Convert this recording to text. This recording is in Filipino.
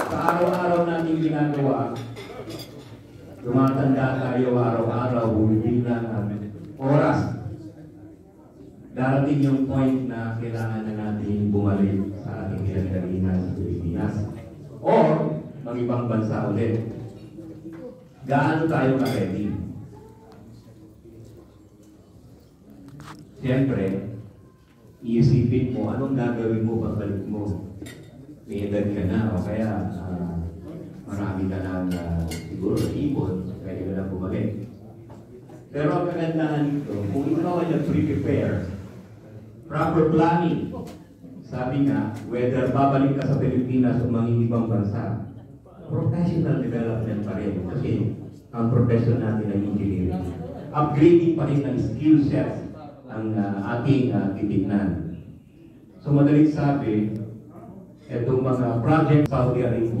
Sa araw-araw natin ginagawa, tumatanda tayo araw-araw, hindi lang ang oras. Darating yung point na kailangan na natin bumalik sa ating pinanggalingan sa Pilipinas. Or, mag-ibang bansa ulit. Gaano tayo ka-ready? Siyempre, iisipin mo, anong gagawin mo pagbalik mo? May edad ka na, o kaya marami ka lang siguro ibon, kaya ka lang bumalik. Pero ang kagandahan nito, kung ikaw ay nag-prepare, proper planning, sabi nga, whether babalik ka sa Pilipinas o mga ibang bansa, professional development pa rin. Kasi ang profession natin ay engineering. Upgrading pa rin ng skill set ang ating titignan. So madaling sabi, itong mga project Saudi Arabia,